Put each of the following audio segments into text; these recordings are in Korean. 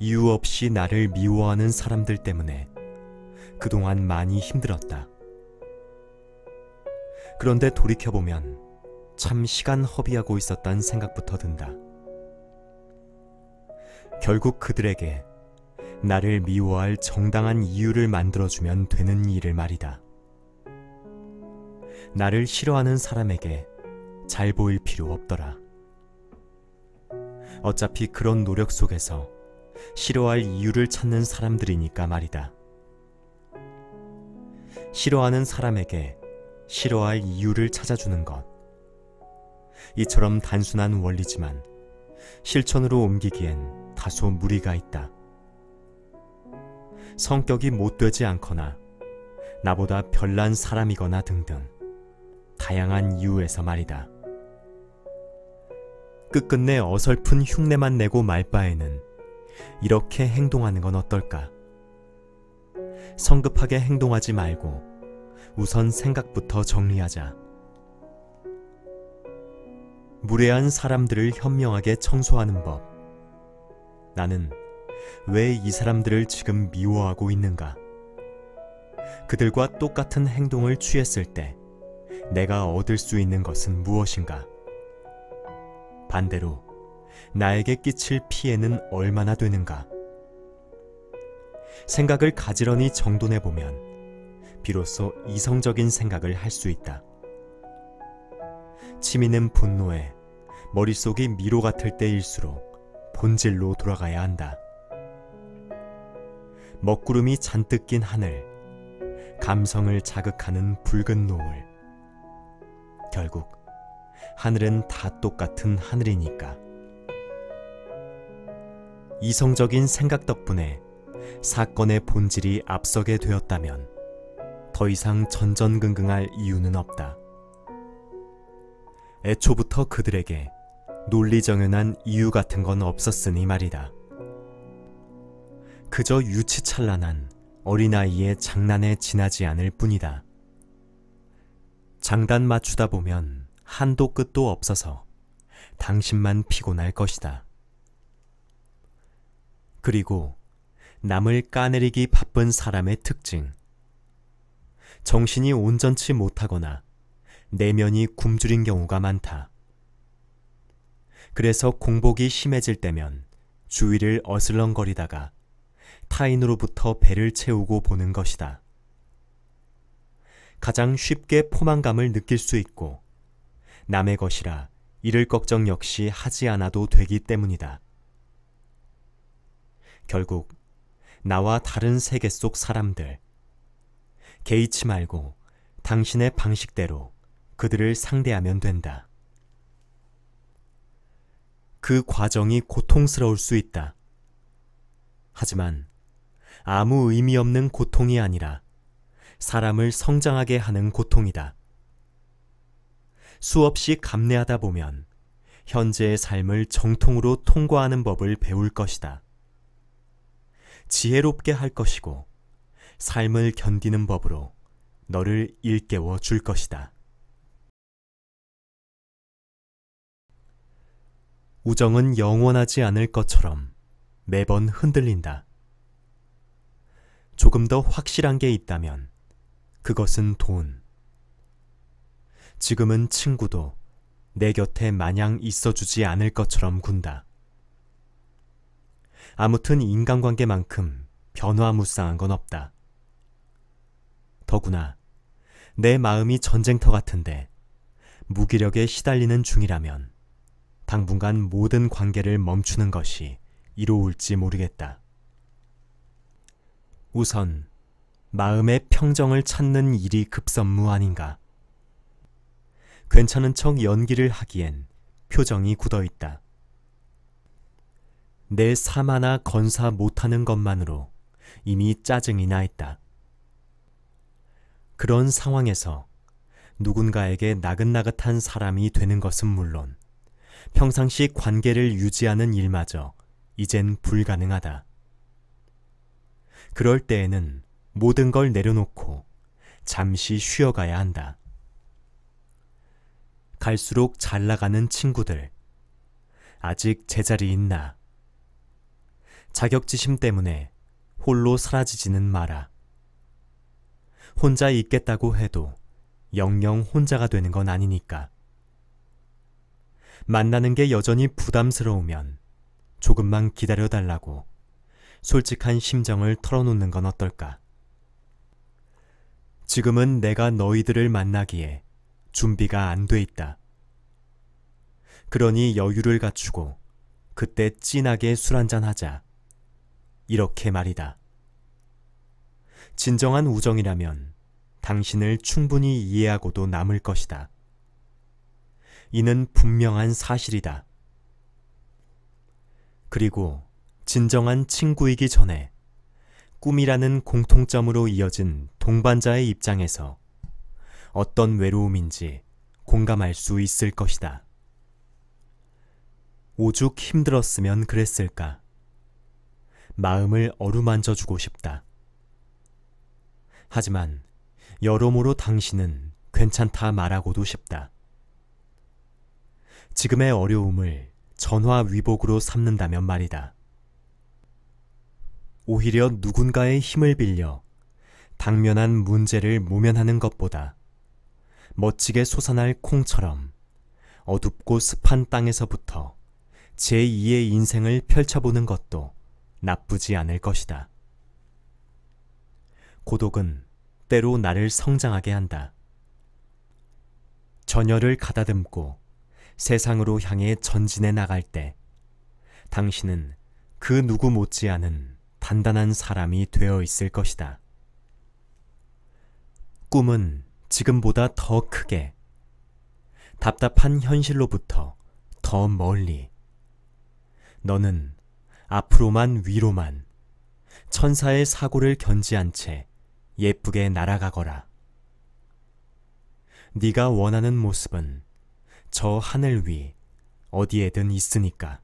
이유 없이 나를 미워하는 사람들 때문에 그동안 많이 힘들었다. 그런데 돌이켜보면 참 시간 허비하고 있었다는 생각부터 든다. 결국 그들에게 나를 미워할 정당한 이유를 만들어주면 되는 일을 말이다. 나를 싫어하는 사람에게 잘 보일 필요 없더라. 어차피 그런 노력 속에서 싫어할 이유를 찾는 사람들이니까 말이다. 싫어하는 사람에게 싫어할 이유를 찾아주는 것. 이처럼 단순한 원리지만 실천으로 옮기기엔 다소 무리가 있다. 성격이 못되지 않거나 나보다 별난 사람이거나 등등 다양한 이유에서 말이다. 끝끝내 어설픈 흉내만 내고 말 바에는 이렇게 행동하는 건 어떨까? 성급하게 행동하지 말고 우선 생각부터 정리하자. 무례한 사람들을 현명하게 청소하는 법. 나는 왜 이 사람들을 지금 미워하고 있는가? 그들과 똑같은 행동을 취했을 때 내가 얻을 수 있는 것은 무엇인가? 반대로 나에게 끼칠 피해는 얼마나 되는가? 생각을 가지런히 정돈해보면 비로소 이성적인 생각을 할 수 있다. 치미는 분노에 머릿속이 미로 같을 때일수록 본질로 돌아가야 한다. 먹구름이 잔뜩 낀 하늘, 감성을 자극하는 붉은 노을. 결국 하늘은 다 똑같은 하늘이니까. 이성적인 생각 덕분에 사건의 본질이 앞서게 되었다면 더 이상 전전긍긍할 이유는 없다. 애초부터 그들에게 논리정연한 이유 같은 건 없었으니 말이다. 그저 유치찬란한 어린아이의 장난에 지나지 않을 뿐이다. 장단 맞추다 보면 한도 끝도 없어서 당신만 피곤할 것이다. 그리고 남을 까내리기 바쁜 사람의 특징. 정신이 온전치 못하거나 내면이 굶주린 경우가 많다. 그래서 공복이 심해질 때면 주위를 어슬렁거리다가 타인으로부터 배를 채우고 보는 것이다. 가장 쉽게 포만감을 느낄 수 있고 남의 것이라 잃을 걱정 역시 하지 않아도 되기 때문이다. 결국 나와 다른 세계 속 사람들, 개의치 말고 당신의 방식대로 그들을 상대하면 된다. 그 과정이 고통스러울 수 있다. 하지만 아무 의미 없는 고통이 아니라 사람을 성장하게 하는 고통이다. 수없이 감내하다 보면 현재의 삶을 정통으로 통과하는 법을 배울 것이다. 지혜롭게 할 것이고 삶을 견디는 법으로 너를 일깨워 줄 것이다. 우정은 영원하지 않을 것처럼 매번 흔들린다. 조금 더 확실한 게 있다면 그것은 돈. 지금은 친구도 내 곁에 마냥 있어주지 않을 것처럼 군다. 아무튼 인간관계만큼 변화무쌍한 건 없다. 더구나 내 마음이 전쟁터 같은데 무기력에 시달리는 중이라면 당분간 모든 관계를 멈추는 것이 이로울지 모르겠다. 우선 마음의 평정을 찾는 일이 급선무 아닌가. 괜찮은 척 연기를 하기엔 표정이 굳어있다. 내 삶 하나 건사 못하는 것만으로 이미 짜증이 나 있다. 그런 상황에서 누군가에게 나긋나긋한 사람이 되는 것은 물론 평상시 관계를 유지하는 일마저 이젠 불가능하다. 그럴 때에는 모든 걸 내려놓고 잠시 쉬어가야 한다. 갈수록 잘 나가는 친구들, 아직 제자리 있나? 자격지심 때문에 홀로 사라지지는 마라. 혼자 있겠다고 해도 영영 혼자가 되는 건 아니니까. 만나는 게 여전히 부담스러우면 조금만 기다려달라고 솔직한 심정을 털어놓는 건 어떨까? 지금은 내가 너희들을 만나기에 준비가 안 돼 있다. 그러니 여유를 갖추고 그때 진하게 술 한잔 하자. 이렇게 말이다. 진정한 우정이라면 당신을 충분히 이해하고도 남을 것이다. 이는 분명한 사실이다. 그리고 진정한 친구이기 전에 꿈이라는 공통점으로 이어진 동반자의 입장에서 어떤 외로움인지 공감할 수 있을 것이다. 오죽 힘들었으면 그랬을까. 마음을 어루만져 주고 싶다. 하지만 여러모로 당신은 괜찮다 말하고도 싶다. 지금의 어려움을 전화위복으로 삼는다면 말이다. 오히려 누군가의 힘을 빌려 당면한 문제를 모면하는 것보다 멋지게 솟아날 콩처럼 어둡고 습한 땅에서부터 제2의 인생을 펼쳐보는 것도 나쁘지 않을 것이다. 고독은 때로 나를 성장하게 한다. 전열을 가다듬고 세상으로 향해 전진해 나갈 때 당신은 그 누구 못지않은 단단한 사람이 되어 있을 것이다. 꿈은 지금보다 더 크게, 답답한 현실로부터 더 멀리, 너는 앞으로만 위로만 천사의 사고를 견지한 채 예쁘게 날아가거라. 네가 원하는 모습은 저 하늘 위 어디에든 있으니까.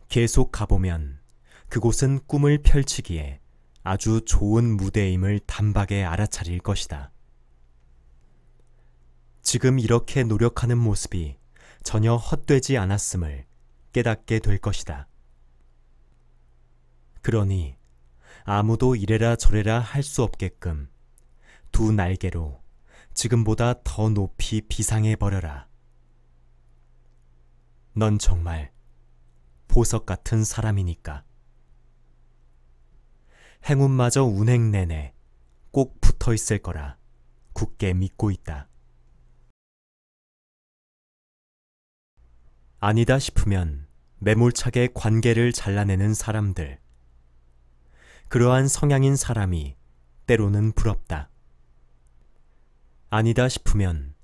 계속 가보면 그곳은 꿈을 펼치기에 아주 좋은 무대임을 단박에 알아차릴 것이다. 지금 이렇게 노력하는 모습이 전혀 헛되지 않았음을 깨닫게 될 것이다. 그러니 아무도 이래라 저래라 할 수 없게끔 두 날개로 지금보다 더 높이 비상해버려라. 넌 정말 보석 같은 사람이니까. 행운마저 운행 내내 꼭 붙어 있을 거라 굳게 믿고 있다. 아니다 싶으면 매몰차게 관계를 잘라내는 사람들. 그러한 성향인 사람이 때로는 부럽다. 아니다 싶으면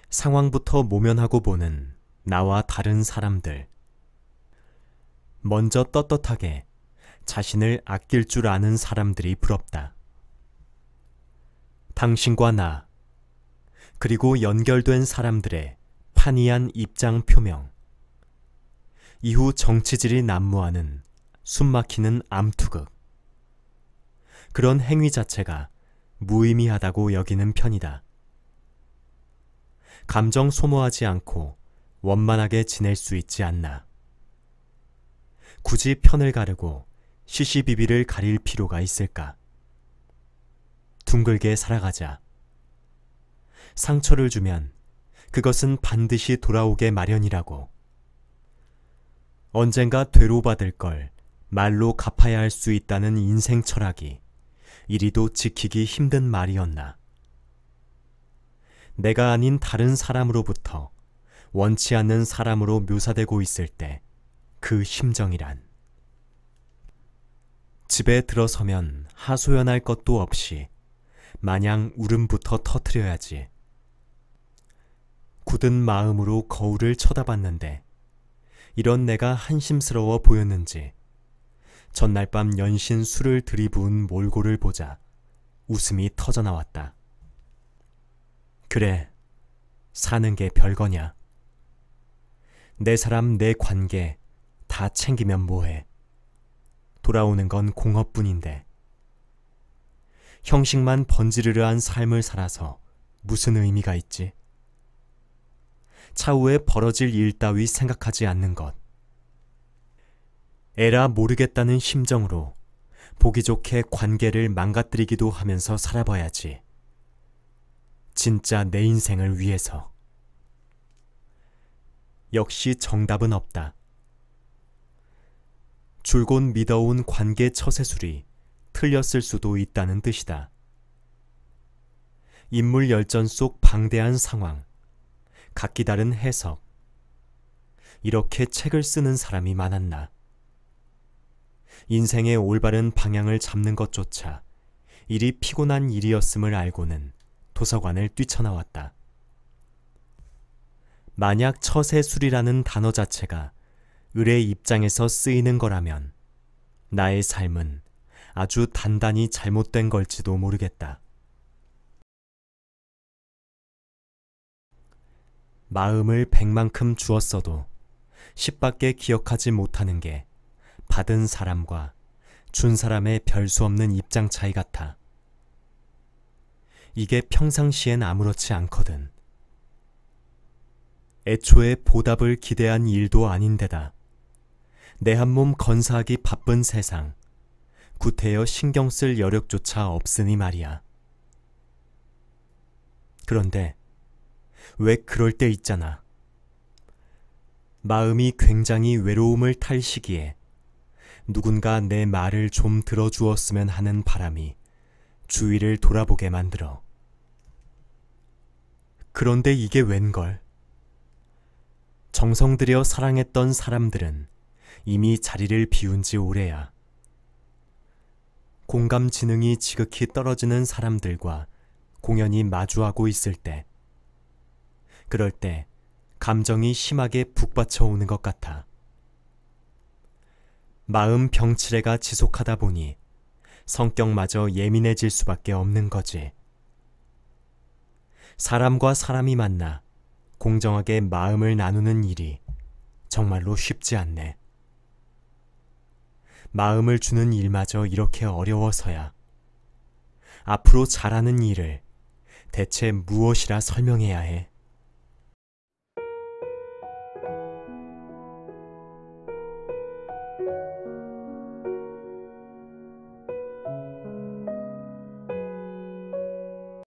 상황부터 모면하고 보는 나와 다른 사람들. 먼저 떳떳하게 자신을 아낄 줄 아는 사람들이 부럽다. 당신과 나, 그리고 연결된 사람들의 판이한 입장 표명. 이후 정치질이 난무하는 숨막히는 암투극. 그런 행위 자체가 무의미하다고 여기는 편이다. 감정 소모하지 않고 원만하게 지낼 수 있지 않나. 굳이 편을 가르고 시시비비를 가릴 필요가 있을까? 둥글게 살아가자. 상처를 주면 그것은 반드시 돌아오게 마련이라고. 언젠가 되로받을 걸 말로 갚아야 할 수 있다는 인생 철학이 이리도 지키기 힘든 말이었나. 내가 아닌 다른 사람으로부터 원치 않는 사람으로 묘사되고 있을 때 그 심정이란. 집에 들어서면 하소연할 것도 없이 마냥 울음부터 터뜨려야지. 굳은 마음으로 거울을 쳐다봤는데 이런 내가 한심스러워 보였는지 전날 밤 연신 술을 들이부은 몰골을 보자 웃음이 터져나왔다. 그래, 사는 게 별거냐. 내 사람 내 관계 다 챙기면 뭐해. 돌아오는 건 공허뿐인데. 형식만 번지르르한 삶을 살아서 무슨 의미가 있지? 차후에 벌어질 일 따위 생각하지 않는 것. 에라 모르겠다는 심정으로 보기 좋게 관계를 망가뜨리기도 하면서 살아봐야지. 진짜 내 인생을 위해서. 역시 정답은 없다. 줄곧 믿어온 관계 처세술이 틀렸을 수도 있다는 뜻이다. 인물 열전 속 방대한 상황, 각기 다른 해석. 이렇게 책을 쓰는 사람이 많았나. 인생의 올바른 방향을 잡는 것조차 일이 피곤한 일이었음을 알고는 도서관을 뛰쳐나왔다. 만약 처세술이라는 단어 자체가 을의 입장에서 쓰이는 거라면 나의 삶은 아주 단단히 잘못된 걸지도 모르겠다. 마음을 100만큼 주었어도 10밖에 기억하지 못하는 게 받은 사람과 준 사람의 별 수 없는 입장 차이 같아. 이게 평상시엔 아무렇지 않거든. 애초에 보답을 기대한 일도 아닌데다 내 한 몸 건사하기 바쁜 세상, 구태여 신경 쓸 여력조차 없으니 말이야. 그런데 왜 그럴 때 있잖아. 마음이 굉장히 외로움을 탈 시기에 누군가 내 말을 좀 들어주었으면 하는 바람이 주위를 돌아보게 만들어. 그런데 이게 웬걸? 정성 들여 사랑했던 사람들은 이미 자리를 비운 지 오래야. 공감 지능이 지극히 떨어지는 사람들과 공연히 마주하고 있을 때, 그럴 때 감정이 심하게 북받쳐 오는 것 같아. 마음 병치레가 지속하다 보니 성격마저 예민해질 수밖에 없는 거지. 사람과 사람이 만나 공정하게 마음을 나누는 일이 정말로 쉽지 않네. 마음을 주는 일마저 이렇게 어려워서야 앞으로 잘하는 일을 대체 무엇이라 설명해야 해?